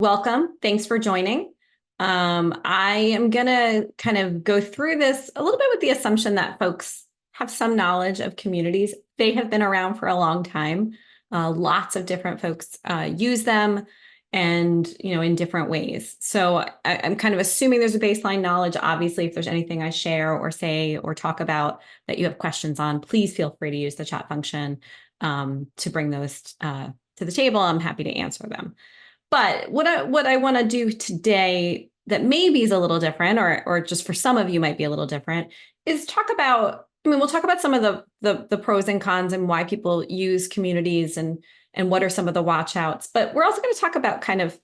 Welcome. Thanks for joining. I am going to kind of go through this a little bit with the assumption that folks have some knowledge of communities. They have been around for a long time. Lots of different folks use them and, in different ways. So I'm kind of assuming there's a baseline knowledge. Obviously, if there's anything I share or say or talk about that you have questions on, please feel free to use the chat function to bring those to the table. I'm happy to answer them. But what I want to do today that maybe is a little different, or just for some of you might be a little different, is talk about, we'll talk about some of the pros and cons and why people use communities and what are some of the watch outs. But we're also going to talk about kind of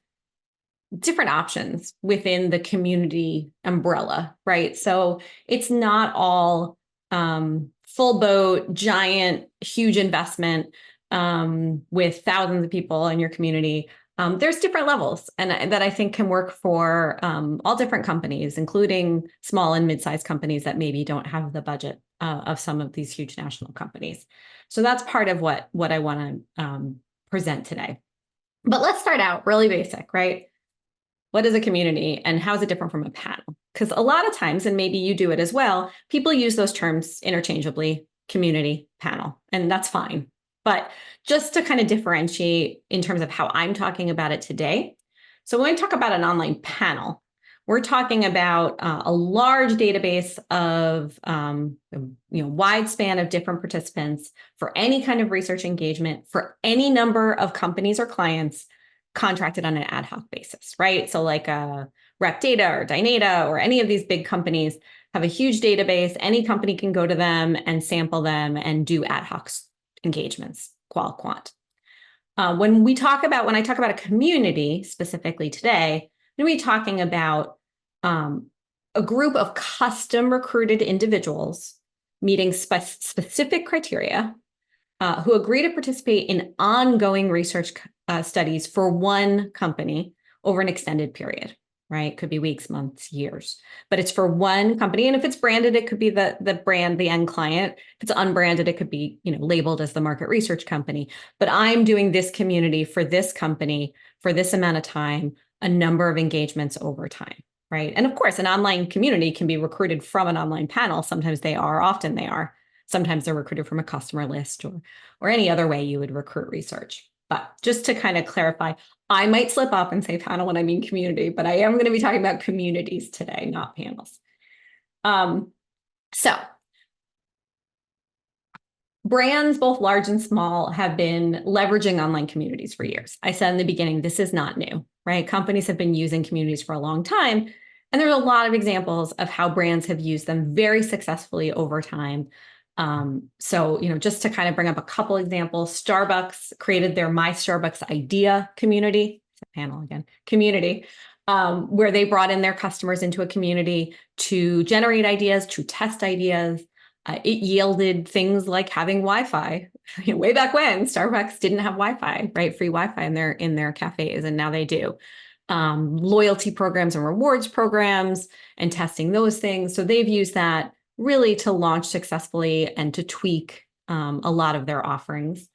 different options within the community umbrella, right? So it's not all full boat, giant, huge investment with thousands of people in your community. There's different levels and that I think can work for all different companies, including small and mid-sized companies that maybe don't have the budget of some of these huge national companies. So that's part of what I want to present today. But let's start out really basic, right? What is a community and how is it different from a panel? Because a lot of times, and maybe you do it as well, people use those terms interchangeably, community, panel, and that's fine. But just to kind of differentiate in terms of how I'm talking about it today. So when we talk about an online panel, we're talking about a large database of, wide span of different participants for any kind of research engagement for any number of companies or clients contracted on an ad hoc basis, right? So like Rep Data or Dynata or any of these big companies have a huge database. Any company can go to them and sample them and do ad hoc engagements, qual quant. When I talk about a community specifically today, I'm going to be talking about a group of custom recruited individuals meeting specific criteria who agree to participate in ongoing research studies for one company over an extended period, right? Could be weeks, months, years, but it's for one company. And if it's branded, it could be the brand, the end client. If it's unbranded, it could be, labeled as the market research company. But I'm doing this community for this company for this amount of time, a number of engagements over time, right? And of course, an online community can be recruited from an online panel. Sometimes they are, often they are. Sometimes they're recruited from a customer list or any other way you would recruit research. But just to kind of clarify, I might slip up and say panel when I mean community, but I am going to be talking about communities today, not panels. So brands, both large and small, have been leveraging online communities for years. I said in the beginning, this is not new, right? Companies have been using communities for a long time. And there's a lot of examples of how brands have used them very successfully over time. So, just to kind of bring up a couple examples, Starbucks created their My Starbucks Idea community, panel again, community, where they brought in their customers into a community to generate ideas, to test ideas. It yielded things like having Wi-Fi. Way back when, Starbucks didn't have Wi-Fi, right? Free Wi-Fi in their cafes, and now they do. Loyalty programs and rewards programs and testing those things. So they've used that really to launch successfully and to tweak a lot of their offerings.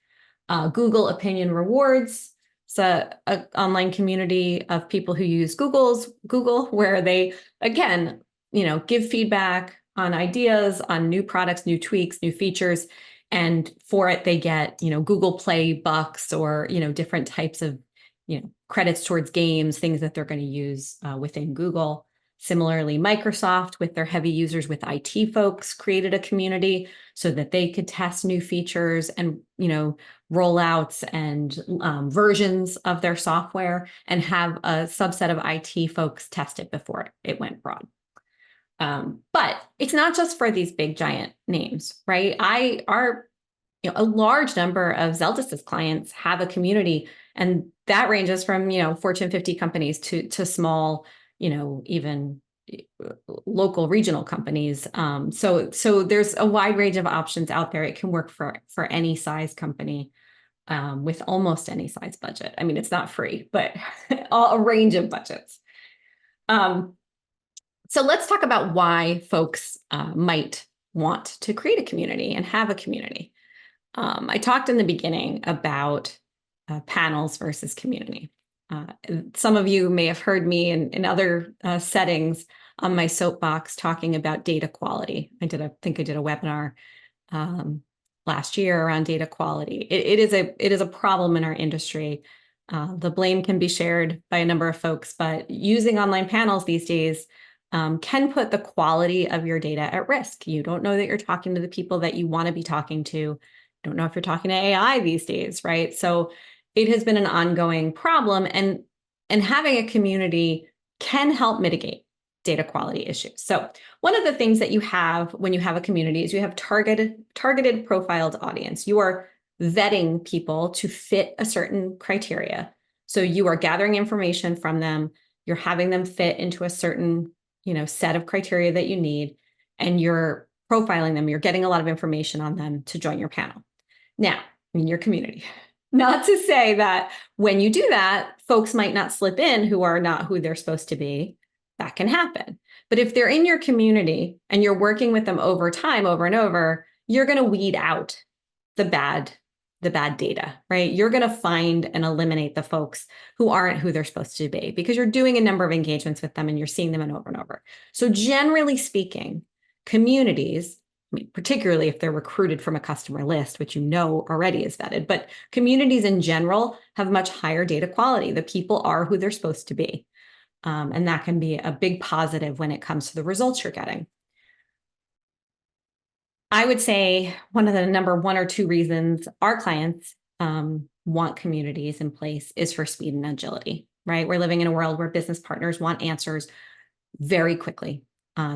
Google Opinion Rewards. It's an online community of people who use Google, where they, again, give feedback on ideas, on new products, new tweaks, new features. And for it, they get, Google Play bucks or, different types of, credits towards games, things that they're going to use within Google. Similarly, Microsoft, with their heavy users with IT folks, created a community so that they could test new features and, rollouts and versions of their software and have a subset of IT folks test it before it went broad. But it's not just for these big giant names, right? A large number of Zeldis clients have a community, and that ranges from, Fortune 50 companies to small, even local regional companies. So there's a wide range of options out there. It can work for any size company with almost any size budget. I mean, it's not free, but a range of budgets. So let's talk about why folks might want to create a community and have a community. I talked in the beginning about panels versus community. Some of you may have heard me in other settings on my soapbox talking about data quality. I think I did a webinar last year around data quality. It is a problem in our industry. The blame can be shared by a number of folks, but using online panels these days can put the quality of your data at risk. You don't know that you're talking to the people that you want to be talking to. You don't know if you're talking to AI these days, right? So it has been an ongoing problem, and having a community can help mitigate data quality issues. So one of the things that you have when you have a community is you have targeted profiled audience. You are vetting people to fit a certain criteria. So you are gathering information from them, you're having them fit into a certain, set of criteria that you need, and you're profiling them. You're getting a lot of information on them to join your panel. Now, in your community. Not to say that when you do that, folks might not slip in who are not who they're supposed to be. That can happen. But if they're in your community and you're working with them over time, over and over, you're going to weed out the bad data, right? You're going to find and eliminate the folks who aren't who they're supposed to be because you're doing a number of engagements with them and you're seeing them over and over. So generally speaking, communities, particularly if they're recruited from a customer list, which already is vetted, but communities in general have much higher data quality. The people are who they're supposed to be. And that can be a big positive when it comes to the results you're getting. I would say one of the number one or two reasons our clients want communities in place is for speed and agility, right? We're living in a world where business partners want answers very quickly.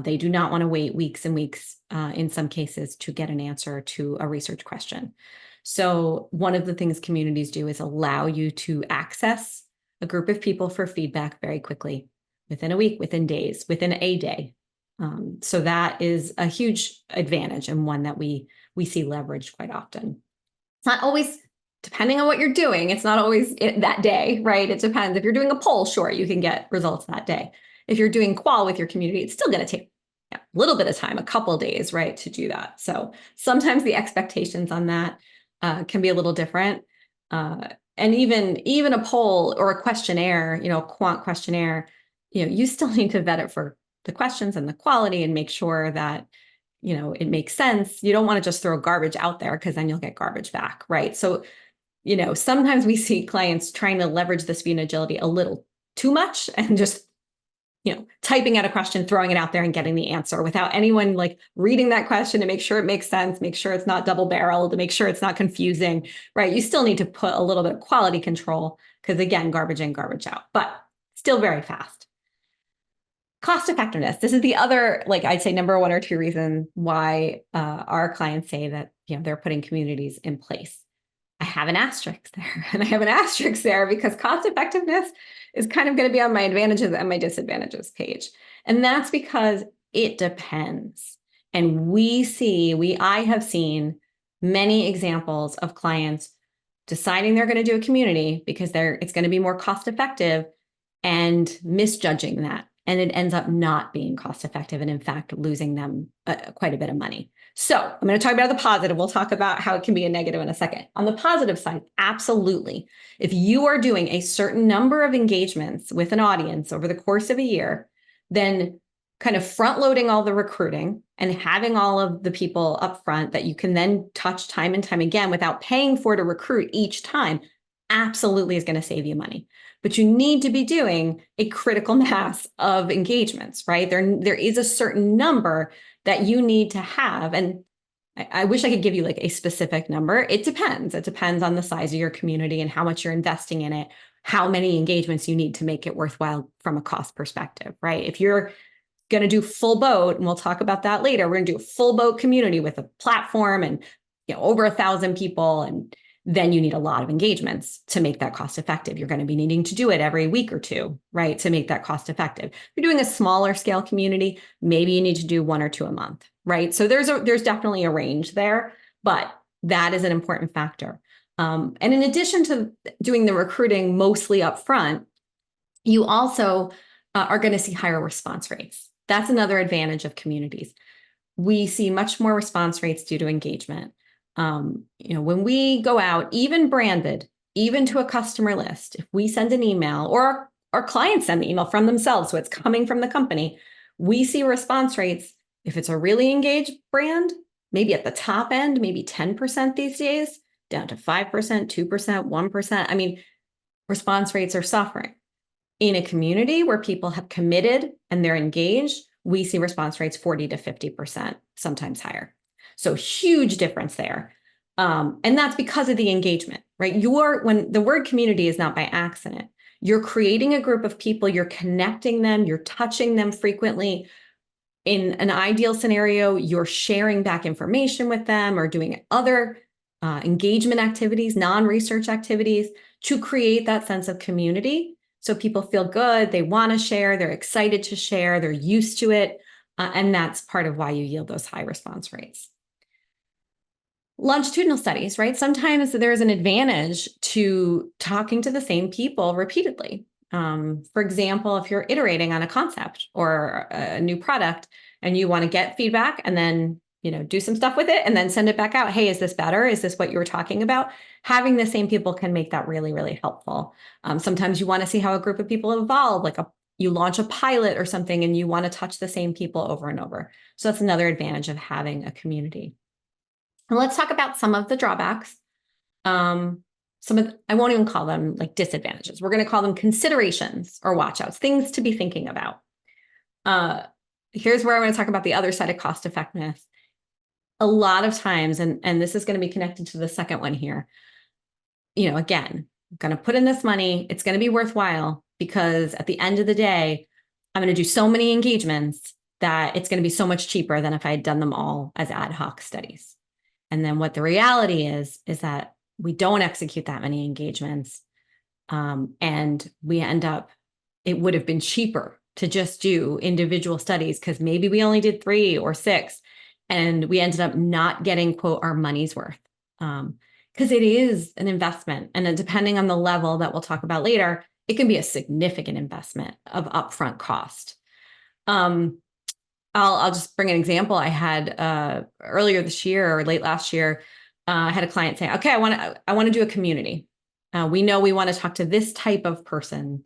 They do not want to wait weeks and weeks, in some cases, to get an answer to a research question. So one of the things communities do is allow you to access a group of people for feedback very quickly, within a week, within days, within a day. So that is a huge advantage, and one that we see leveraged quite often. It's not always, depending on what you're doing, it's not always that day, right? It depends. If you're doing a poll, sure, you can get results that day. If you're doing qual with your community, it's still going to take a little bit of time, a couple of days, right, to do that. So sometimes the expectations on that can be a little different. And even a poll or a questionnaire, a quant questionnaire, you still need to vet it for the questions and the quality and make sure that, it makes sense. You don't want to just throw garbage out there because then you'll get garbage back, right? So, sometimes we see clients trying to leverage the speed and agility a little too much and just typing out a question, throwing it out there and getting the answer without anyone reading that question to make sure it makes sense, make sure it's not double barreled, to make sure it's not confusing, right? You still need to put a little bit of quality control because, again, garbage in, garbage out, but still very fast. Cost effectiveness. This is the other, I'd say, number one or two reason why our clients say that, they're putting communities in place. I have an asterisk there, and I have an asterisk there because cost effectiveness is kind of going to be on my advantages and my disadvantages page. And that's because it depends. And I have seen many examples of clients deciding they're going to do a community because it's going to be more cost effective and misjudging that. And it ends up not being cost effective and, in fact, losing them quite a bit of money. So I'm going to talk about the positive. We'll talk about how it can be a negative in a second. On the positive side, absolutely. If you are doing a certain number of engagements with an audience over the course of a year, then kind of front loading all the recruiting and having all of the people up front that you can then touch time and time again without paying for to recruit each time absolutely is going to save you money. But you need to be doing a critical mass of engagements, right? There is a certain number that you need to have. And I wish I could give you a specific number. It depends. It depends on the size of your community and how much you're investing in it, how many engagements you need to make it worthwhile from a cost perspective, right? If you're going to do full boat, and we'll talk about that later, we're going to do a full boat community with a platform and over 1,000 people, and then you need a lot of engagements to make that cost effective. You're going to be needing to do it every week or two, right, to make that cost effective. If you're doing a smaller scale community, maybe you need to do 1 or 2 a month, right? So there's definitely a range there, but that is an important factor. And in addition to doing the recruiting mostly upfront, you also are going to see higher response rates. That's another advantage of communities. We see much more response rates due to engagement. When we go out, even branded, even to a customer list, if we send an email or our clients send the email from themselves, so it's coming from the company, we see response rates. If it's a really engaged brand, maybe at the top end, maybe 10% these days, down to 5%, 2%, 1%. I mean, response rates are suffering. In a community where people have committed and they're engaged, we see response rates 40 to 50%, sometimes higher. So huge difference there. And that's because of the engagement, right? When the word community is not by accident, you're creating a group of people, you're connecting them, you're touching them frequently. In an ideal scenario, you're sharing back information with them or doing other engagement activities, non-research activities to create that sense of community. So people feel good, they want to share, they're excited to share, they're used to it. And that's part of why you yield those high response rates. Longitudinal studies, right? Sometimes there's an advantage to talking to the same people repeatedly. For example, if you're iterating on a concept or a new product and you want to get feedback and then do some stuff with it and then send it back out. Hey, is this better? Is this what you were talking about? Having the same people can make that really, really helpful. Sometimes you want to see how a group of people evolve, like you launch a pilot or something and you want to touch the same people over and over. So that's another advantage of having a community. And let's talk about some of the drawbacks. I won't even call them like disadvantages. We're going to call them considerations or watchouts, things to be thinking about. Here's where I'm going to talk about the other side of cost effectiveness. A lot of times, and this is going to be connected to the second one here, again, I'm going to put in this money. It's going to be worthwhile because at the end of the day, I'm going to do so many engagements that it's going to be so much cheaper than if I had done them all as ad hoc studies. And then what the reality is that we don't execute that many engagements. And we end up, it would have been cheaper to just do individual studies because maybe we only did 3 or 6 and we ended up not getting, quote, our money's worth. Because it is an investment. And then depending on the level that we'll talk about later, it can be a significant investment of upfront cost. I'll just bring an example. I had earlier this year or late last year, I had a client say, okay, I want to do a community. We know we want to talk to this type of person.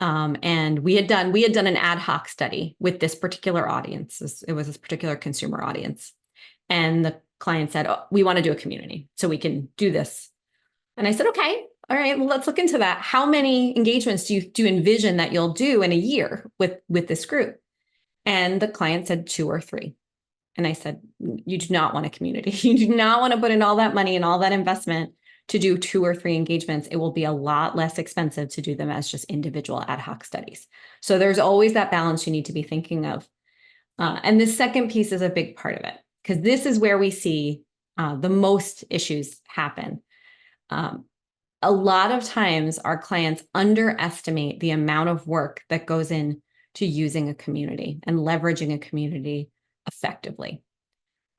And we had done an ad hoc study with this particular audience. It was this particular consumer audience. And the client said, oh, we want to do a community so we can do this. And I said, okay, all right, well, let's look into that. How many engagements do you envision that you'll do in a year with this group? And the client said 2 or 3. And I said, you do not want a community. You do not want to put in all that money and all that investment to do 2 or 3 engagements. It will be a lot less expensive to do them as just individual ad hoc studies. So there's always that balance you need to be thinking of. And the second piece is a big part of it, because this is where we see the most issues happen. A lot of times our clients underestimate the amount of work that goes in to using a community and leveraging a community effectively.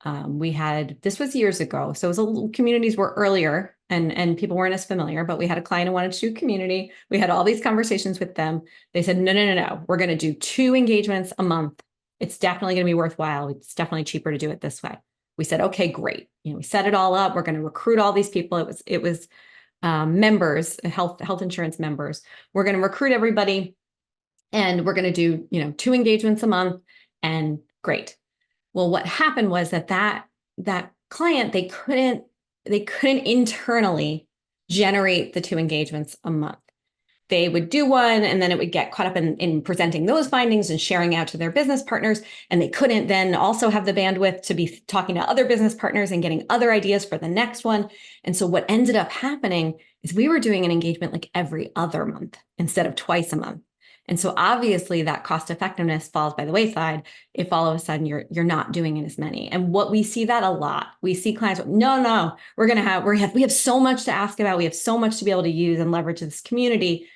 This was years ago, so communities were earlier and people weren't as familiar, but we had a client who wanted to do community. We had all these conversations with them. They said, no, we're going to do 2 engagements a month. It's definitely going to be worthwhile. It's definitely cheaper to do it this way. We said, okay, great. We set it all up. We're going to recruit all these people. It was members, health insurance members. We're going to recruit everybody. And we're going to do, 2 engagements a month, and great. Well, what happened was that client, they couldn't internally generate the 2 engagements a month. They would do one, and then it would get caught up in presenting those findings and sharing out to their business partners. And they couldn't then also have the bandwidth to be talking to other business partners and getting other ideas for the next one. And so what ended up happening is we were doing an engagement like every other month instead of twice a month. And so obviously that cost effectiveness falls by the wayside if all of a sudden you're not doing it as many. And what we see that a lot, we see clients, no, we have so much to ask about. We have so much to be able to use and leverage this community.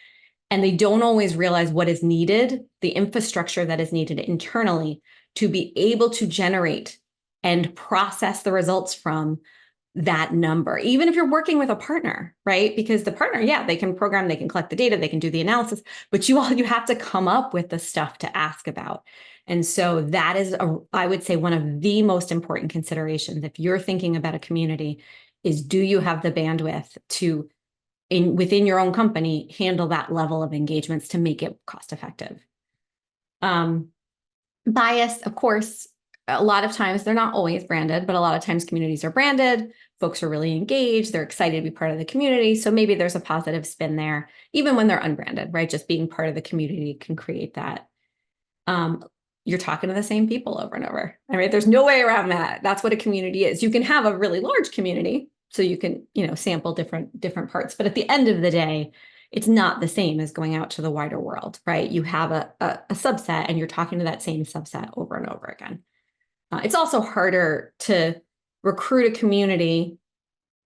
And they don't always realize what is needed, the infrastructure that is needed internally to be able to generate and process the results from that number, even if you're working with a partner, right? Because the partner, yeah, they can program, they can collect the data, they can do the analysis, but you have to come up with the stuff to ask about. And so that is, I would say, one of the most important considerations if you're thinking about a community is, do you have the bandwidth to within your own company handle that level of engagements to make it cost effective. Bias, of course, a lot of times they're not always branded, but a lot of times communities are branded. Folks are really engaged. They're excited to be part of the community. So maybe there's a positive spin there, even when they're unbranded, right? Just being part of the community can create that. You're talking to the same people over and over. All right. There's no way around that. That's what a community is. You can have a really large community, so you can, sample different parts. But at the end of the day, it's not the same as going out to the wider world, right? You have a subset and you're talking to that same subset over and over again. It's also harder to recruit a community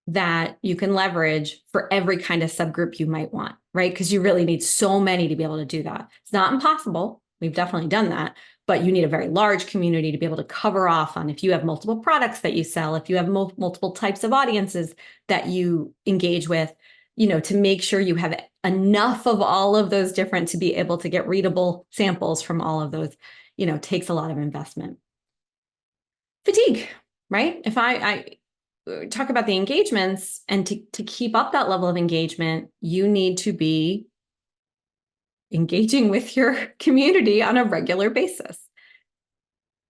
that you can leverage for every kind of subgroup you might want, right? Because you really need so many to be able to do that. It's not impossible. We've definitely done that, but you need a very large community to be able to cover off on if you have multiple products that you sell, if you have multiple types of audiences that you engage with, to make sure you have enough of all of those different to be able to get readable samples from all of those, takes a lot of investment. Fatigue, right? If I talk about the engagements, and to keep up that level of engagement, you need to be engaging with your community on a regular basis.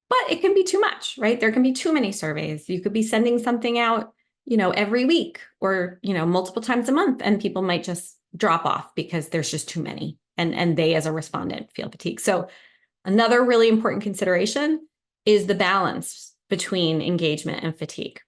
But it can be too much, right? There can be too many surveys. You could be sending something out, every week or, multiple times a month, and people might just drop off because there's just too many. And they, as a respondent, feel fatigued. So another really important consideration is the balance between engagement and fatigue.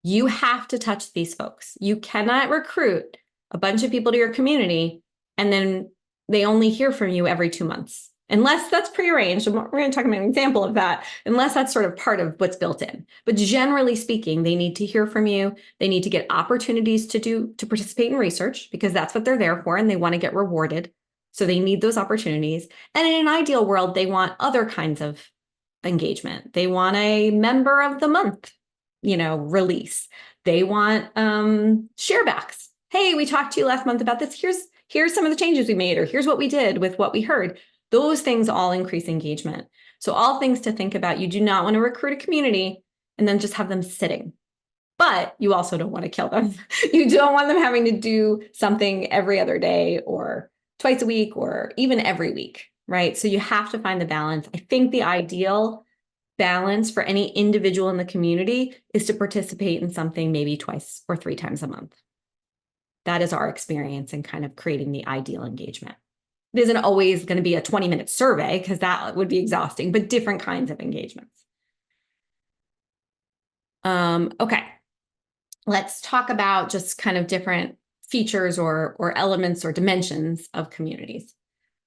You have to touch these folks. You cannot recruit a bunch of people to your community and then they only hear from you every 2 months, unless that's prearranged. We're going to talk about an example of that, unless that's sort of part of what's built in. But generally speaking, they need to hear from you. They need to get opportunities to participate in research, because that's what they're there for, and they want to get rewarded. So they need those opportunities. And in an ideal world, they want other kinds of engagement. They want a member of the month, release. They want sharebacks. Hey, we talked to you last month about this. Here's some of the changes we made, or here's what we did with what we heard. Those things all increase engagement. So all things to think about. You do not want to recruit a community and then just have them sitting. But you also don't want to kill them. You don't want them having to do something every other day or twice a week or even every week, right? So you have to find the balance. I think the ideal balance for any individual in the community is to participate in something maybe 2 or 3 times a month. That is our experience in kind of creating the ideal engagement. It isn't always going to be a 20-minute survey, because that would be exhausting, but different kinds of engagements. Okay. Let's talk about just kind of different features or elements or dimensions of communities.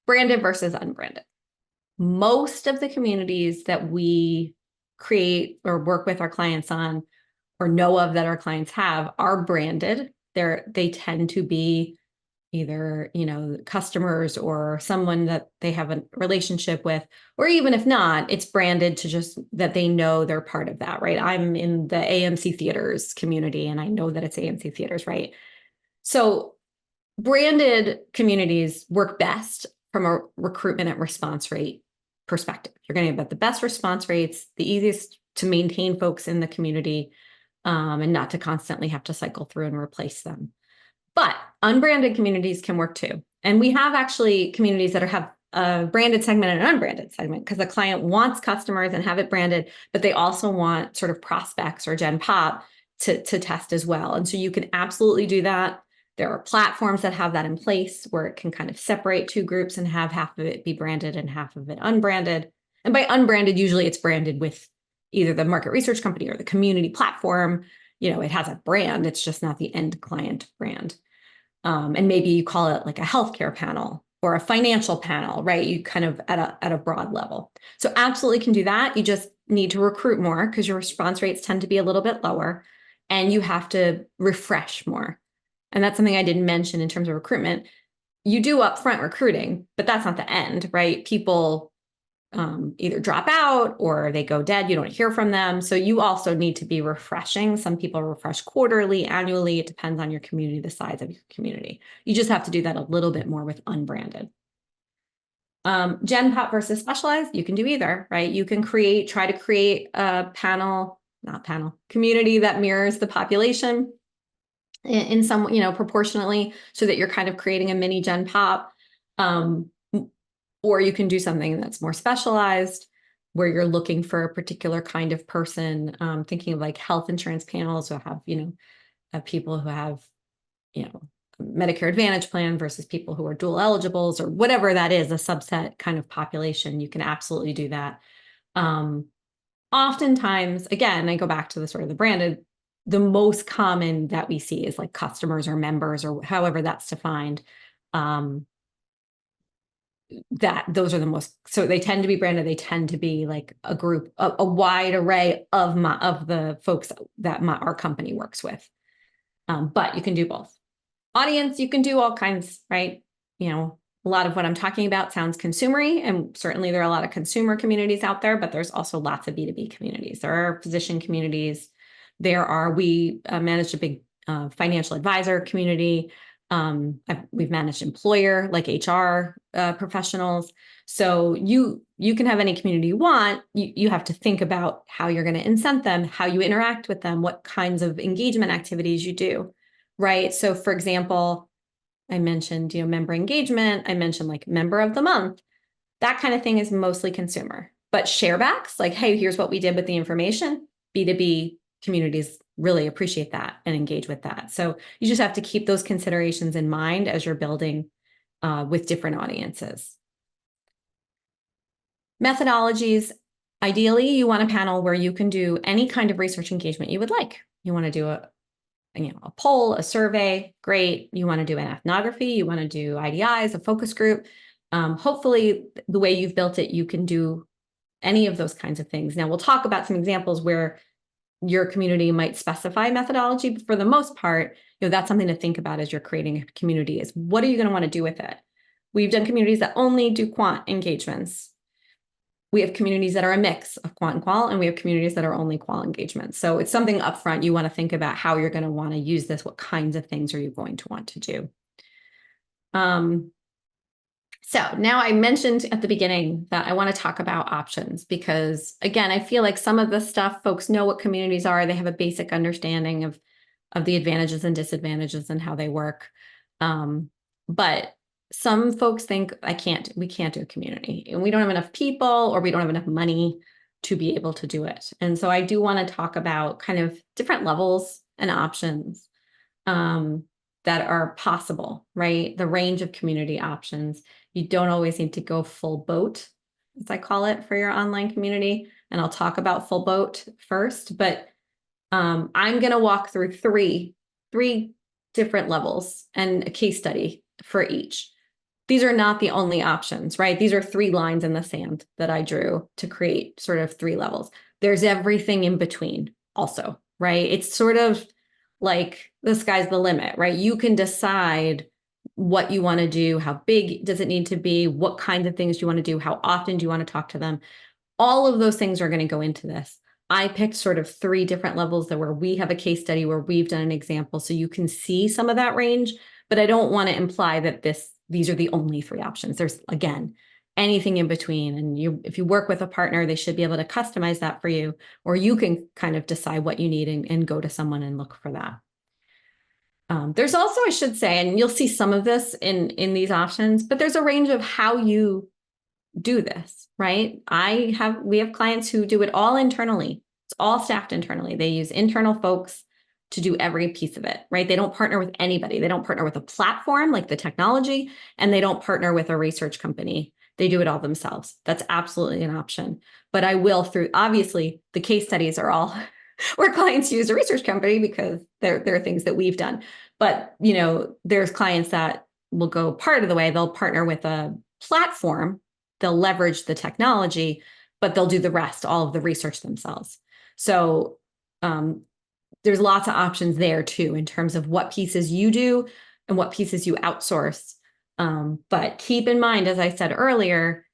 Branded versus unbranded. Most of the communities that we create or work with our clients on, or know of that our clients have, are branded. They tend to be either, customers or someone that they have a relationship with, or even if not, it's branded to just that they know they're part of that, right? I'm in the AMC Theaters community and I know that it's AMC Theaters, right? So branded communities work best from a recruitment and response rate perspective. You're going to get the best response rates, the easiest to maintain folks in the community, and not to constantly have to cycle through and replace them. But unbranded communities can work too. And we have actually communities that have a branded segment and an unbranded segment, because the client wants customers and have it branded, but they also want sort of prospects or Gen Pop to test as well. And so you can absolutely do that. There are platforms that have that in place where it can kind of separate 2 groups and have half of it be branded and half of it unbranded. And by unbranded, usually it's branded with either the market research company or the community platform. It has a brand, it's just not the end client brand. And maybe you call it like a healthcare panel or a financial panel, right? You kind of at a broad level. So absolutely can do that. You just need to recruit more, because your response rates tend to be a little bit lower, and you have to refresh more. And that's something I didn't mention in terms of recruitment. You do upfront recruiting, but that's not the end, right? People either drop out or they go dead. You don't hear from them. So you also need to be refreshing. Some people refresh quarterly, annually. It depends on your community, the size of your community. You just have to do that a little bit more with unbranded. Gen Pop versus specialized, you can do either, right? You can try to create a community that mirrors the population. in some, proportionately, so that you're kind of creating a mini Gen Pop. Or you can do something that's more specialized, where you're looking for a particular kind of person, thinking of like health insurance panels who have, people who have, Medicare Advantage plan versus people who are dual eligibles, or whatever that is, a subset kind of population. You can absolutely do that. Oftentimes, again, I go back to the sort of the branded, the most common that we see is like customers or members or however that's defined. That those are the most, so they tend to be branded. They tend to be like a group, a wide array of the folks that our company works with. But you can do both. Audience, you can do all kinds, right? A lot of what I'm talking about sounds consumery, and certainly there are a lot of consumer communities out there, but there's also lots of B2B communities. There are physician communities. We managed a big financial advisor community. We've managed employer, like HR professionals. So you can have any community you want. You have to think about how you're going to incent them, how you interact with them, what kinds of engagement activities you do, right? So for example, I mentioned, member engagement. I mentioned like member of the month. That kind of thing is mostly consumer. But sharebacks, like, hey, here's what we did with the information. B2B communities really appreciate that and engage with that. So you just have to keep those considerations in mind as you're building with different audiences. Methodologies. Ideally, you want a panel where you can do any kind of research engagement you would like. You want to do a poll, a survey, great. You want to do an ethnography, you want to do IDIs, a focus group. Hopefully, the way you've built it, you can do any of those kinds of things. Now, we'll talk about some examples where your community might specify methodology, but for the most part, that's something to think about as you're creating a community is what are you going to want to do with it? We've done communities that only do quant engagements. We have communities that are a mix of quant and qual, and we have communities that are only qual engagements. So it's something upfront you want to think about how you're going to want to use this. What kinds of things are you going to want to do? So now I mentioned at the beginning that I want to talk about options because, again, I feel like some of the stuff folks know what communities are. They have a basic understanding of the advantages and disadvantages and how they work. But some folks think we can't do a community, and we don't have enough people or we don't have enough money to be able to do it. And so I do want to talk about kind of different levels and options that are possible, right? The range of community options. You don't always need to go full boat, as I call it, for your online community. And I'll talk about full boat first, but I'm going to walk through three different levels and a case study for each. These are not the only options, right? These are 3 lines in the sand that I drew to create sort of 3 levels. There's everything in between also, right? It's sort of like the sky's the limit, right? You can decide what you want to do, how big does it need to be, what kinds of things do you want to do, how often do you want to talk to them. All of those things are going to go into this. I picked sort of 3 different levels where we have a case study where we've done an example, so you can see some of that range, but I don't want to imply that these are the only 3 options. There's, again, anything in between. And if you work with a partner, they should be able to customize that for you, or you can kind of decide what you need and go to someone and look for that. There's also, I should say, and you'll see some of this in these options, but there's a range of how you do this, right? We have clients who do it all internally. It's all staffed internally. They use internal folks to do every piece of it, right? They don't partner with anybody. They don't partner with a platform like the technology, and they don't partner with a research company. They do it all themselves. That's absolutely an option. But I will obviously, the case studies are all where clients use a research company because there are things that we've done. But, there's clients that will go part of the way. They'll partner with a platform. They'll leverage the technology, but they'll do the rest, all of the research themselves. So there's lots of options there too, in terms of what pieces you do and what pieces you outsource. But keep in mind, as I said earlier,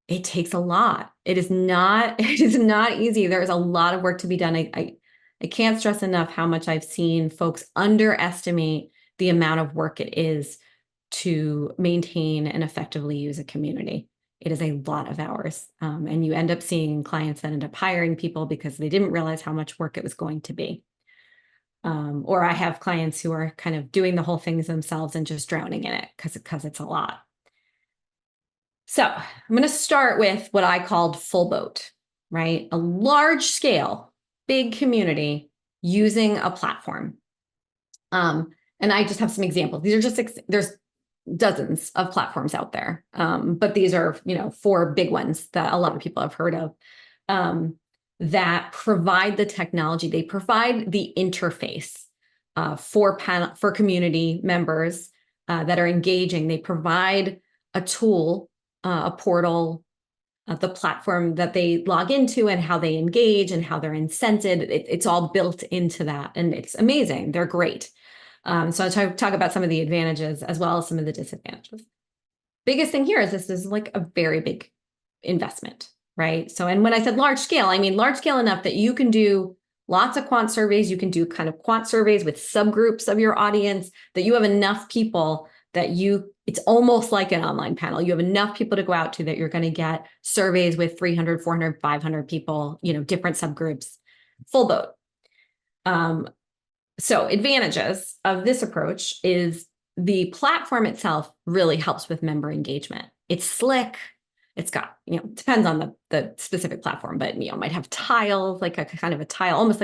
it takes a lot. It is not easy. There's a lot of work to be done. I can't stress enough how much I've seen folks underestimate the amount of work it is to maintain and effectively use a community. It is a lot of hours. And you end up seeing clients that end up hiring people because they didn't realize how much work it was going to be. Or I have clients who are kind of doing the whole things themselves and just drowning in it because it's a lot. So I'm going to start with what I called full boat, right? A large scale, big community using a platform. And I just have some examples. These are just, there's dozens of platforms out there. But these are, 4 big ones that a lot of people have heard of, that provide the technology. They provide the interface for community members that are engaging. They provide a tool, a portal, the platform that they log into and how they engage and how they're incented. It's all built into that, and it's amazing. They're great. So I'll talk about some of the advantages as well as some of the disadvantages. Biggest thing here is this is like a very big investment, right? So, and when I said large scale, I mean large scale enough that you can do lots of quant surveys. You can do kind of quant surveys with subgroups of your audience, that you have enough people that it's almost like an online panel. You have enough people to go out to that you're going to get surveys with 300, 400, 500 people, different subgroups, full boat. So advantages of this approach is the platform itself really helps with member engagement. It's slick. It's got, depends on the specific platform, but, might have tiles, like a kind of a tile, almost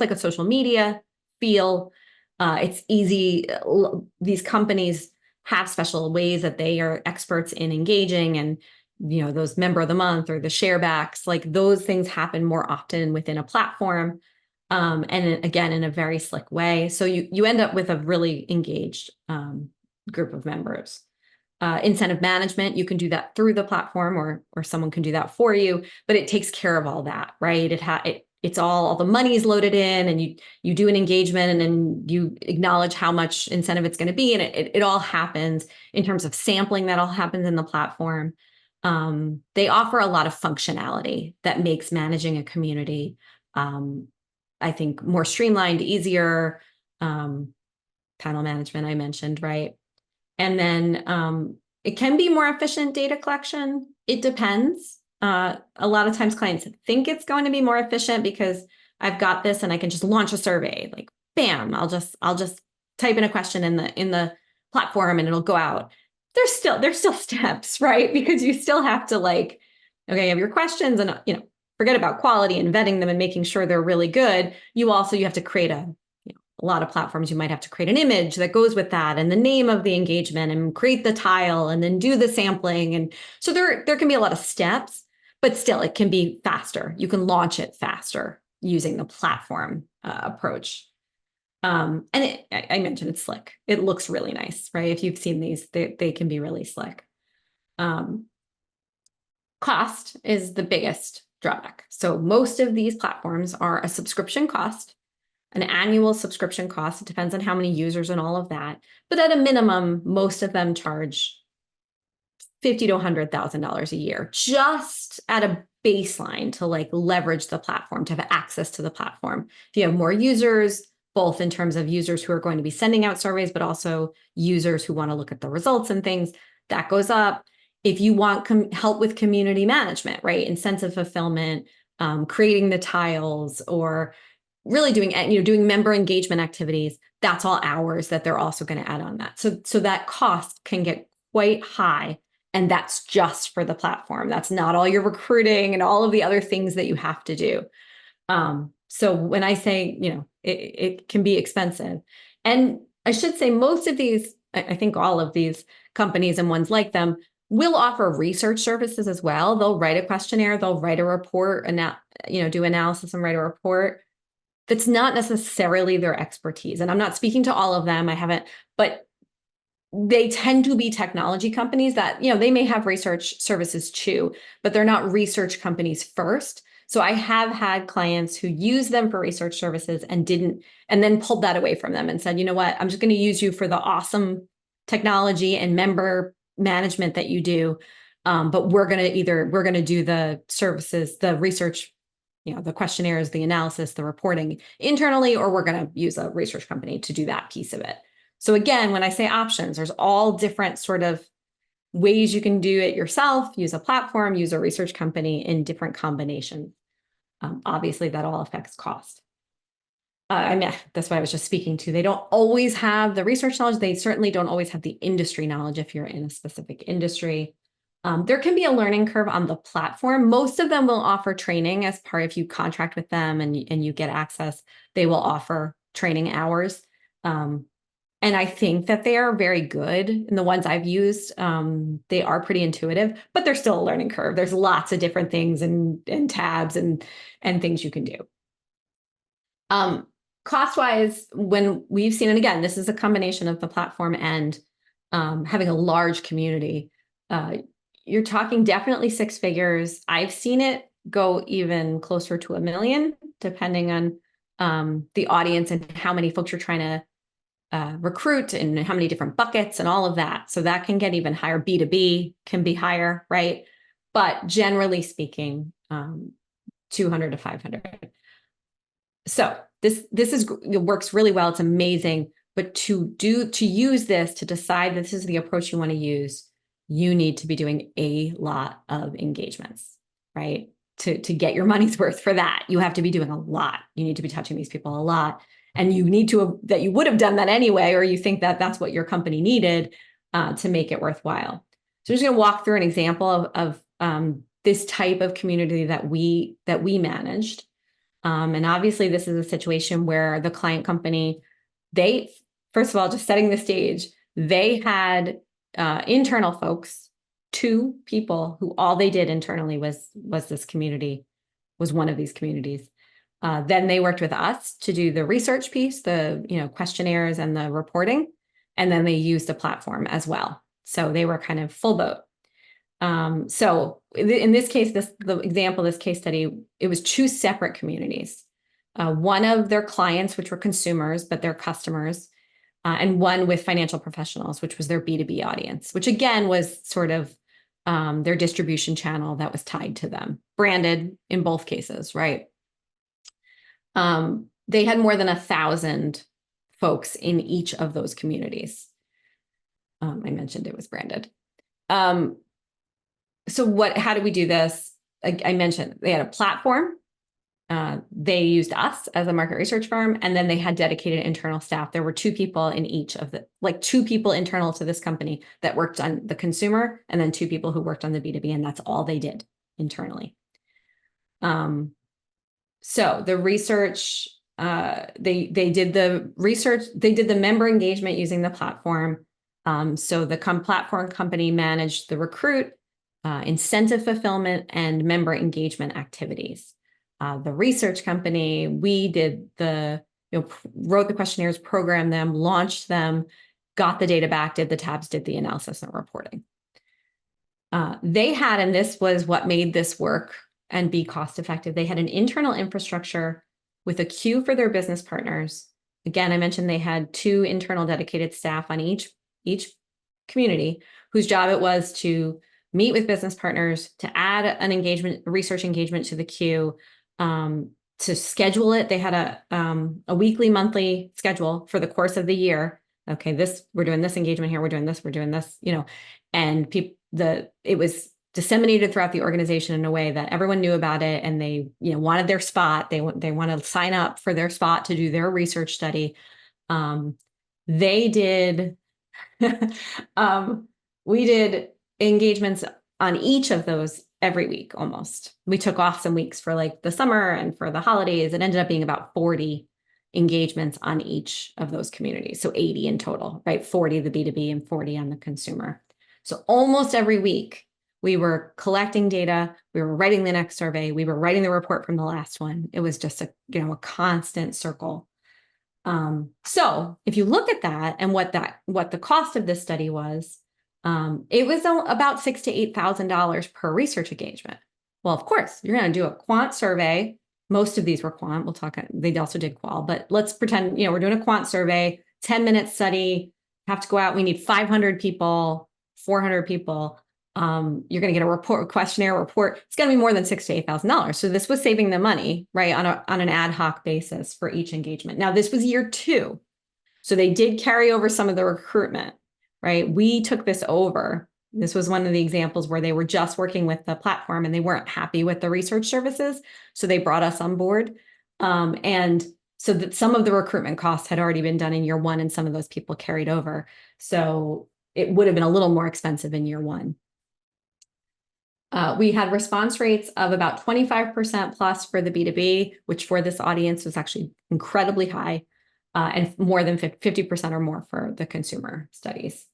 like a social media feel. It's easy. These companies have special ways that they are experts in engaging, and, those member of the month or the share backs, like those things happen more often within a platform. And again, in a very slick way. So you end up with a really engaged group of members. Incentive management, you can do that through the platform, or someone can do that for you, but it takes care of all that, right? It's all the money's loaded in, and you do an engagement, and then you acknowledge how much incentive it's going to be, and it all happens in terms of sampling. That all happens in the platform. They offer a lot of functionality that makes managing a community, I think, more streamlined, easier. Panel management, I mentioned, right? And then it can be more efficient data collection. It depends. A lot of times clients think it's going to be more efficient because I've got this and I can just launch a survey. Like, bam, I'll just type in a question in the platform and it'll go out. There's still steps, right? Because you still have to, okay, you have your questions, and forget about quality and vetting them and making sure they're really good. You have to create a lot of platforms. You might have to create an image that goes with that, and the name of the engagement, and create the tile, and then do the sampling. And so there can be a lot of steps, but still it can be faster. You can launch it faster using the platform approach. And I mentioned it's slick. It looks really nice, right? If you've seen these, they can be really slick. Cost is the biggest drawback. So most of these platforms are a subscription cost, an annual subscription cost. It depends on how many users and all of that. But at a minimum, most of them charge $50,000 to $100,000 a year, just at a baseline to leverage the platform, to have access to the platform. If you have more users, both in terms of users who are going to be sending out surveys, but also users who want to look at the results and things, that goes up. If you want help with community management, right, incentive fulfillment, creating the tiles, or really doing member engagement activities, that's all hours that they're also going to add on that. So that cost can get quite high, and that's just for the platform. That's not all your recruiting and all of the other things that you have to do. So when I say, it can be expensive. And I should say most of these, I think all of these companies and ones like them, will offer research services as well. They'll write a questionnaire, they'll write a report, and do analysis and write a report. That's not necessarily their expertise. And I'm not speaking to all of them. I haven't, but they tend to be technology companies that, they may have research services too, but they're not research companies first. So I have had clients who use them for research services and then pulled that away from them and said, you know what, I'm just going to use you for the awesome technology and member management that you do. But we're going to do the services, the research, the questionnaires, the analysis, the reporting internally, or we're going to use a research company to do that piece of it. So again, when I say options, there's all different sort of ways you can do it yourself, use a platform, use a research company in different combinations. Obviously, that all affects cost. I mean, that's what I was just speaking to. They don't always have the research knowledge. They certainly don't always have the industry knowledge if you're in a specific industry. There can be a learning curve on the platform. Most of them will offer training as part, if you contract with them and you get access, they will offer training hours. And I think that they are very good. And the ones I've used, they are pretty intuitive, but there's still a learning curve. There's lots of different things and tabs and things you can do. Cost-wise, when we've seen, and again, this is a combination of the platform and having a large community, you're talking definitely six figures. I've seen it go even closer to $1 million, depending on the audience and how many folks you're trying to recruit and how many different buckets and all of that. So that can get even higher. B2B can be higher, right? But generally speaking, 200 to 500. So this it works really well. It's amazing. But to use this, to decide this is the approach you want to use, you need to be doing a lot of engagements, right? To get your money's worth for that, you have to be doing a lot. You need to be touching these people a lot. And you need to, that you would have done that anyway, or you think that that's what your company needed to make it worthwhile. So I'm just going to walk through an example of this type of community that we managed. And obviously this is a situation where the client company, they, first of all, just setting the stage, they had internal folks, 2 people who all they did internally was this community, was one of these communities. Then they worked with us to do the research piece, the questionnaires and the reporting, and then they used the platform as well. So they were kind of full boat. So in this case, the example, this case study, it was 2 separate communities. One of their clients, which were consumers, but they're customers, and one with financial professionals, which was their B2B audience, which again was sort of their distribution channel that was tied to them, branded in both cases, right? They had more than 1,000 folks in each of those communities. I mentioned it was branded. So how did we do this? I mentioned they had a platform. They used us as a market research firm, and then they had dedicated internal staff. There were 2 people in each of 2 people internal to this company that worked on the consumer, and then 2 people who worked on the B2B, and that's all they did internally. So the research, they did the research, they did the member engagement using the platform. So the platform company managed the recruit, incentive fulfillment, and member engagement activities. The research company, we did wrote the questionnaires, programmed them, launched them, got the data back, did the tabs, did the analysis and reporting. They had, and this was what made this work and be cost effective, they had an internal infrastructure with a queue for their business partners. Again, I mentioned they had 2 internal dedicated staff on each community, whose job it was to meet with business partners, to add an research engagement to the queue, to schedule it. They had a weekly, monthly schedule for the course of the year. Okay, we're doing this engagement here, we're doing this, and it was disseminated throughout the organization in a way that everyone knew about it, and they wanted their spot. They want to sign up for their spot to do their research study. They did. We did engagements on each of those every week almost. We took off some weeks for the summer and for the holidays. It ended up being about 40 engagements on each of those communities. So 80 in total, right? 40 the B2B and 40 on the consumer. So almost every week we were collecting data, we were writing the next survey, we were writing the report from the last one. It was just a constant circle. So if you look at that and what the cost of this study was, it was about $6,000 to $8,000 per research engagement. Well, of course, you're going to do a quant survey. Most of these were quant. We'll talk. They also did qual, but let's pretend we're doing a quant survey, 10-minute study. Have to go out. We need 500 people, 400 people. You're going to get a questionnaire report. It's going to be more than $6,000 to $8,000. So this was saving them money, right, on an ad hoc basis for each engagement. Now this was year 2, so they did carry over some of the recruitment, right? We took this over. This was one of the examples where they were just working with the platform and they weren't happy with the research services, so they brought us on board. And so that some of the recruitment costs had already been done in year one and some of those people carried over. So it would have been a little more expensive in year one. We had response rates of about 25% plus for the B2B, which for this audience was actually incredibly high, and more than 50% or more for the consumer studies.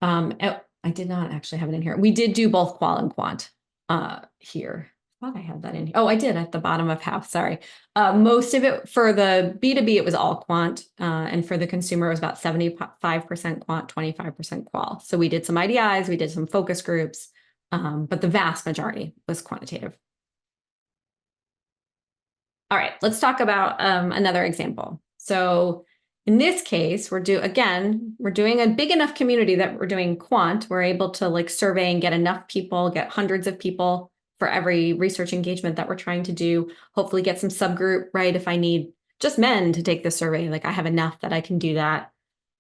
I did not actually have it in here. We did do both qual and quant here. I thought I had that in here. Oh, I did at the bottom of half, sorry. Most of it for the B2B, it was all quant. And for the consumer, it was about 75% quant, 25% qual. So we did some IDIs, we did some focus groups, but the vast majority was quantitative. All right, let's talk about another example. So in this case, we're doing a big enough community that we're doing quant. We're able to like survey and get enough people, get hundreds of people for every research engagement that we're trying to do. Hopefully get some subgroup, right? If I need just men to take the survey, like I have enough that I can do that.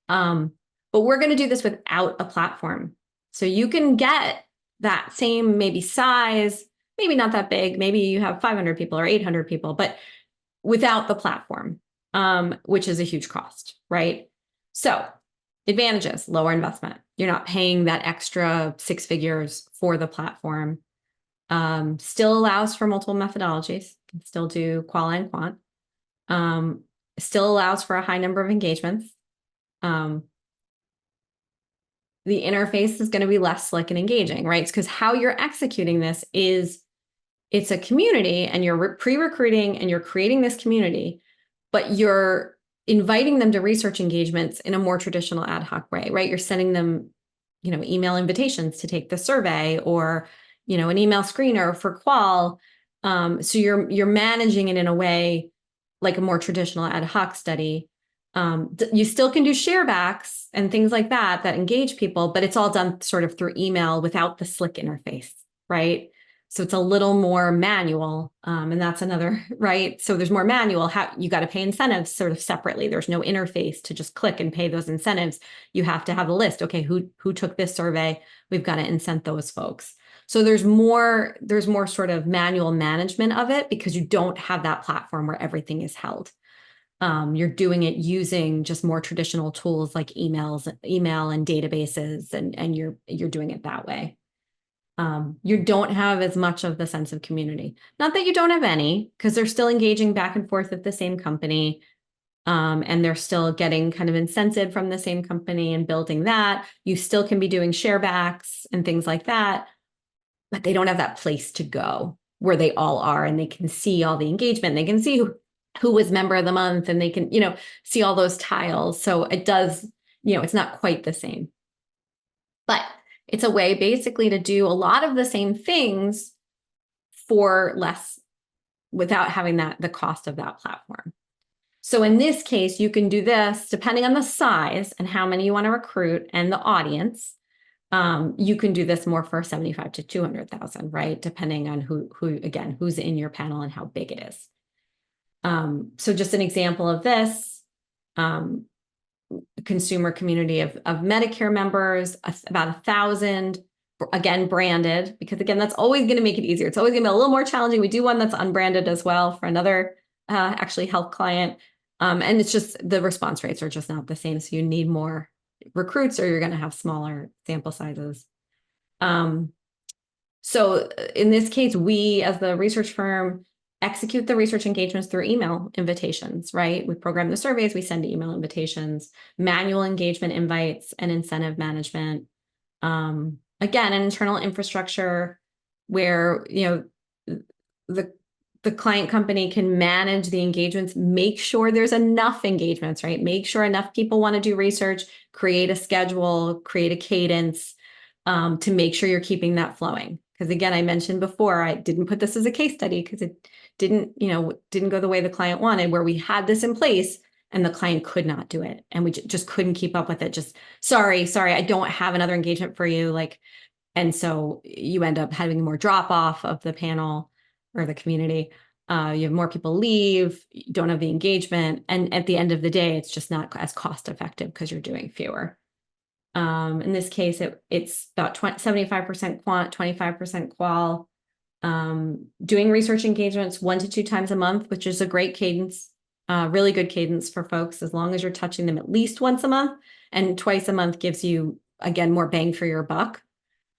But we're going to do this without a platform. So you can get that same maybe size, maybe not that big. Maybe you have 500 people or 800 people, but without the platform, which is a huge cost, right? So advantages, lower investment. You're not paying that extra 6 figures for the platform. Still allows for multiple methodologies. Can still do qual and quant. Still allows for a high number of engagements. The interface is going to be less slick and engaging, right? Because how you're executing this is it's a community and you're pre-recruiting and you're creating this community, but you're inviting them to research engagements in a more traditional ad hoc way, right? You're sending them, email invitations to take the survey or, an email screener for qual. So you're managing it in a way like a more traditional ad hoc study. You still can do sharebacks and things like that engage people, but it's all done sort of through email without the slick interface, right? So it's a little more manual, and that's another, right? So there's more manual. How you got to pay incentives sort of separately. There's no interface to just click and pay those incentives. You have to have a list. Okay, who took this survey? We've got to incent those folks. So there's more sort of manual management of it because you don't have that platform where everything is held. You're doing it using just more traditional tools like email and databases, and you're doing it that way. You don't have as much of the sense of community. Not that you don't have any, because they're still engaging back and forth with the same company, and they're still getting kind of incentive from the same company and building that. You still can be doing sharebacks and things like that, but they don't have that place to go where they all are and they can see all the engagement. They can see who was member of the month and they can, see all those tiles. So it does, it's not quite the same. But it's a way basically to do a lot of the same things for less without having the cost of that platform. So in this case, you can do this depending on the size and how many you want to recruit and the audience. You can do this more for 75 to 200,000, right? Depending on who's in your panel and how big it is. So just an example of this, consumer community of Medicare members, about 1,000, again, branded, because again, that's always going to make it easier. It's always going to be a little more challenging. We do one that's unbranded as well for another actually health client. And it's just the response rates are just not the same. So you need more recruits or you're going to have smaller sample sizes. So in this case, we as the research firm execute the research engagements through email invitations, right? We program the surveys, we send email invitations, manual engagement invites, and incentive management. Again, an internal infrastructure where, the client company can manage the engagements, make sure there's enough engagements, right? Make sure enough people want to do research, create a schedule, create a cadence, to make sure you're keeping that flowing. Because again, I mentioned before, I didn't put this as a case study because it didn't go the way the client wanted, where we had this in place and the client could not do it. And we just couldn't keep up with it. Just sorry, I don't have another engagement for you. And so you end up having more drop off of the panel or the community. You have more people leave, you don't have the engagement. And at the end of the day, it's just not as cost effective because you're doing fewer. In this case, it's about 75% quant, 25% qual. Doing research engagements 1 to 2 times a month, which is a great cadence, really good cadence for folks, as long as you're touching them at least once a month, and twice a month gives you, again, more bang for your buck.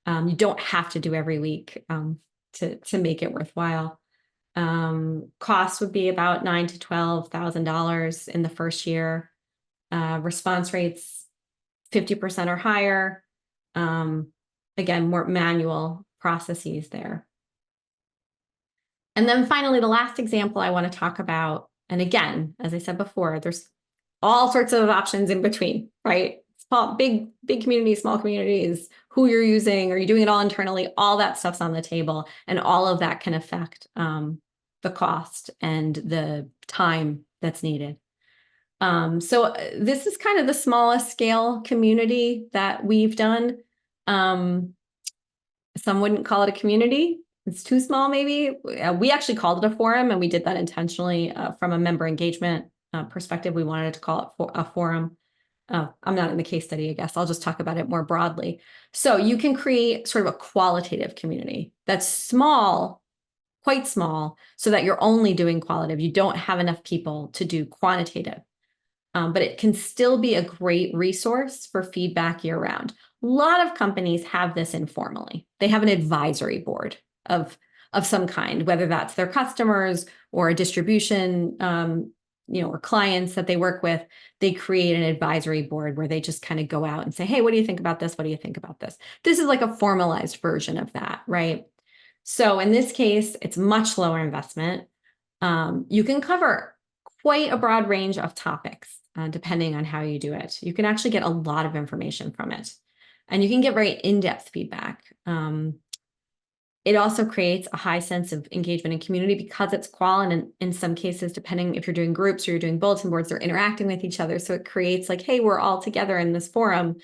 You don't have to do every week to make it worthwhile. Costs would be about $9,000 to $12,000 in the first year. Response rates 50% or higher. Again, more manual processes there. And then finally, the last example I want to talk about, and again, as I said before, there's all sorts of options in between, right? Big communities, small communities, who you're using, are you doing it all internally? All that stuff's on the table, and all of that can affect the cost and the time that's needed. So this is kind of the smallest scale community that we've done. Some wouldn't call it a community. It's too small, maybe. We actually called it a forum, and we did that intentionally from a member engagement perspective. We wanted to call it a forum. I'm not in the case study, I guess. I'll just talk about it more broadly. So you can create sort of a qualitative community that's small, quite small, so that you're only doing qualitative. You don't have enough people to do quantitative. But it can still be a great resource for feedback year round. A lot of companies have this informally. They have an advisory board of some kind, whether that's their customers or a distribution, or clients that they work with. They create an advisory board where they just kind of go out and say, hey, what do you think about this? What do you think about this? This is like a formalized version of that, right? So in this case, it's much lower investment. You can cover quite a broad range of topics, depending on how you do it. You can actually get a lot of information from it, and you can get very in-depth feedback. It also creates a high sense of engagement and community because it's qual, and in some cases, depending if you're doing groups or you're doing bulletin boards, they're interacting with each other. So it creates like, hey, we're all together in this forum.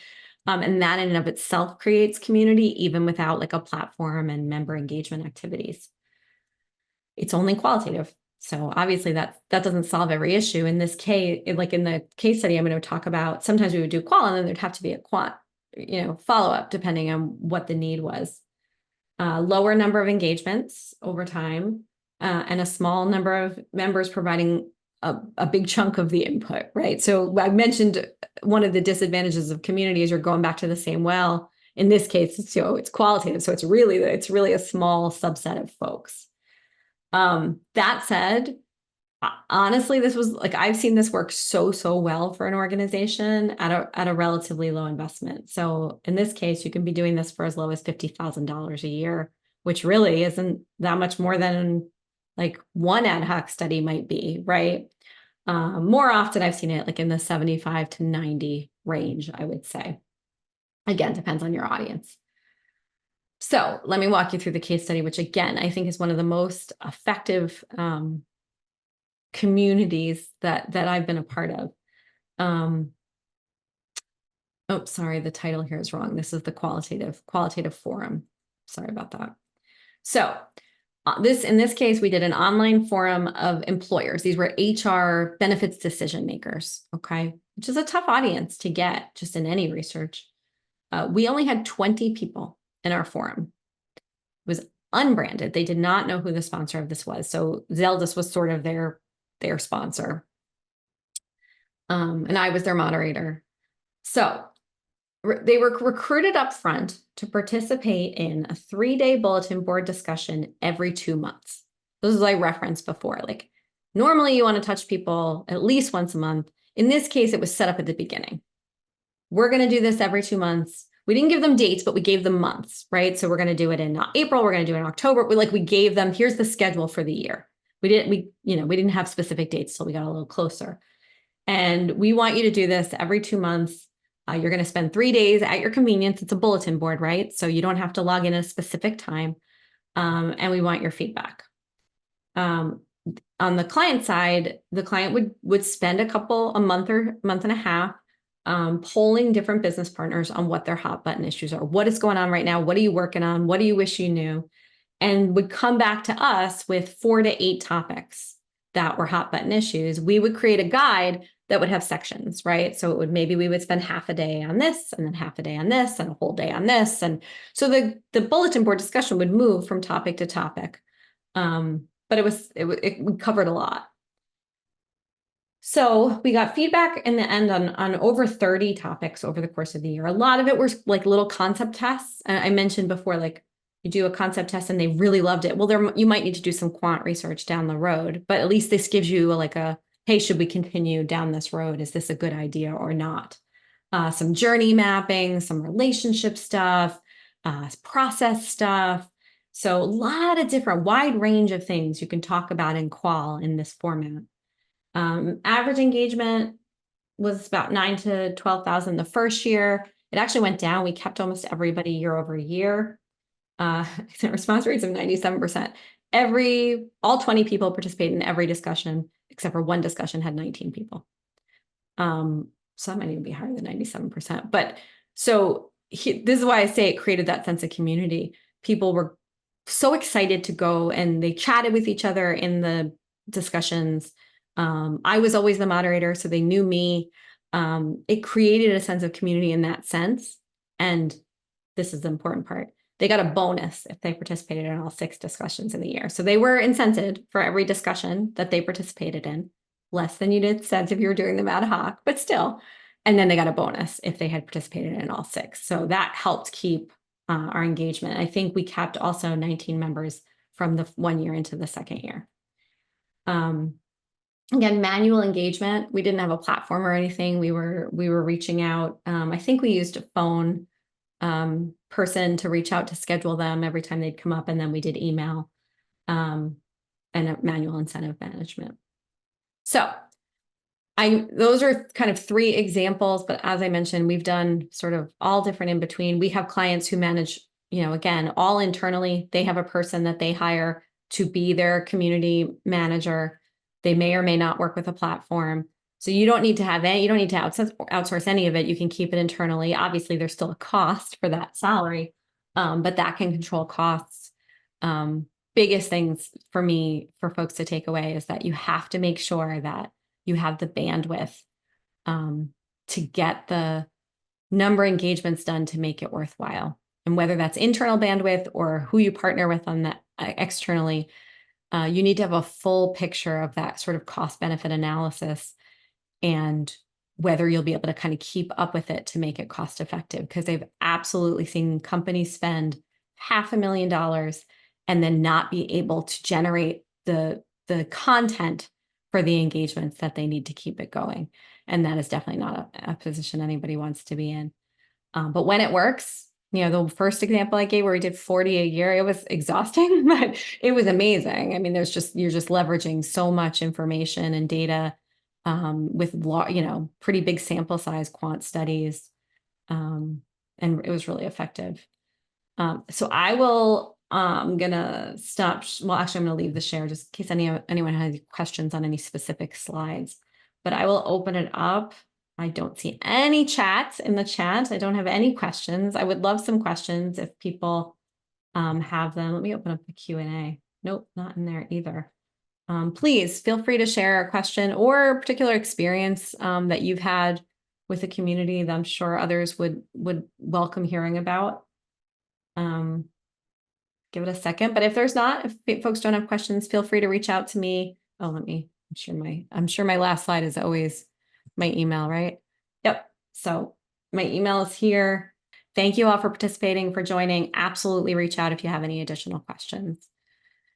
And that in and of itself creates community, even without like a platform and member engagement activities. It's only qualitative. So obviously that doesn't solve every issue. In this case, like in the case study I'm going to talk about, sometimes we would do qual and then there'd have to be a quant, follow-up depending on what the need was. Lower number of engagements over time, and a small number of members providing a big chunk of the input, right? So I mentioned one of the disadvantages of community is you're going back to the same well. In this case, it's qualitative. So it's really a small subset of folks. That said, honestly, this was like, I've seen this work so well for an organization at a relatively low investment. So in this case, you can be doing this for as low as $50,000 a year, which really isn't that much more than like one ad hoc study might be, right? More often I've seen it like in the 75 to 90 range, I would say. Again, depends on your audience. So let me walk you through the case study, which again, I think is one of the most effective communities that I've been a part of. Oh, sorry, the title here is wrong. This is the qualitative forum. Sorry about that. So in this case, we did an online forum of employers. These were HR benefits decision makers, okay, which is a tough audience to get just in any research. We only had 20 people in our forum. It was unbranded. They did not know who the sponsor of this was. So Zeldis was sort of their sponsor. And I was their moderator. So they were recruited up front to participate in a 3-day bulletin board discussion every 2 months. This is I referenced before. Like normally you want to touch people at least once a month. In this case, it was set up at the beginning. We're going to do this every 2 months. We didn't give them dates, but we gave them months, right? So we're going to do it in April. We're going to do it in October. We gave them, here's the schedule for the year. We didn't have specific dates till we got a little closer. And we want you to do this every 2 months. You're going to spend 3 days at your convenience. It's a bulletin board, right? So you don't have to log in at a specific time. And we want your feedback. On the client side, the client would spend a month or month and a half polling different business partners on what their hot button issues are. What is going on right now? What are you working on? What do you wish you knew? And would come back to us with 4 to 8 topics that were hot button issues. We would create a guide that would have sections, right? So maybe we would spend half a day on this and then half a day on this and a whole day on this. And so the bulletin board discussion would move from topic to topic. But it covered a lot. So we got feedback in the end on over 30 topics over the course of the year. A lot of it were like little concept tests. I mentioned before, like you do a concept test and they really loved it. Well, you might need to do some quant research down the road, but at least this gives you like hey, should we continue down this road? Is this a good idea or not? Some journey mapping, some relationship stuff, process stuff. So a lot of different wide range of things you can talk about in qual in this format. Average engagement was about 9,000 to 12,000 the first year. It actually went down. We kept almost everybody year over year. Response rates of 97%. All 20 people participated in every discussion, except for one discussion had 19 people. So that might even be higher than 97%. But so this is why I say it created that sense of community. People were so excited to go and they chatted with each other in the discussions. I was always the moderator, so they knew me. It created a sense of community in that sense. And this is the important part. They got a bonus if they participated in all 6 discussions in the year. So they were incented for every discussion that they participated in, less than you did sense if you were doing them ad hoc, but still. And then they got a bonus if they had participated in all 6. So that helped keep our engagement. I think we kept also 19 members from the 1 year into the 2nd year. Again, manual engagement. We didn't have a platform or anything. We were reaching out. I think we used a phone person to reach out to schedule them every time they'd come up, and then we did email and a manual incentive management. So those are kind of 3 examples, but as I mentioned, we've done sort of all different in between. We have clients who manage, again, all internally. They have a person that they hire to be their community manager. They may or may not work with a platform. So you don't need to outsource any of it. You can keep it internally. Obviously, there's still a cost for that salary, but that can control costs. Biggest things for me, for folks to take away, is that you have to make sure that you have the bandwidth to get the number of engagements done to make it worthwhile. And whether that's internal bandwidth or who you partner with on that externally, you need to have a full picture of that sort of cost benefit analysis and whether you'll be able to kind of keep up with it to make it cost effective, because they've absolutely seen companies spend $500,000 and then not be able to generate the content for the engagements that they need to keep it going. And that is definitely not a position anybody wants to be in. But when it works, the first example I gave where we did 40 a year, it was exhausting, but it was amazing. I mean, you're just leveraging so much information and data with pretty big sample size quant studies. And it was really effective. So I'm gonna stop. Well, actually, I'm gonna leave the share just in case anyone has questions on any specific slides, but I will open it up. I don't see any chats in the chat. I don't have any questions. I would love some questions if people have them. Let me open up the Q&A. Nope, not in there either. Please feel free to share a question or a particular experience that you've had with the community that I'm sure others would welcome hearing about. Give it a second, but if there's not, if folks don't have questions, feel free to reach out to me. Oh, I'm sure my last slide is always my email, right? Yep. So my email is here. Thank you all for participating, for joining. Absolutely reach out if you have any additional questions.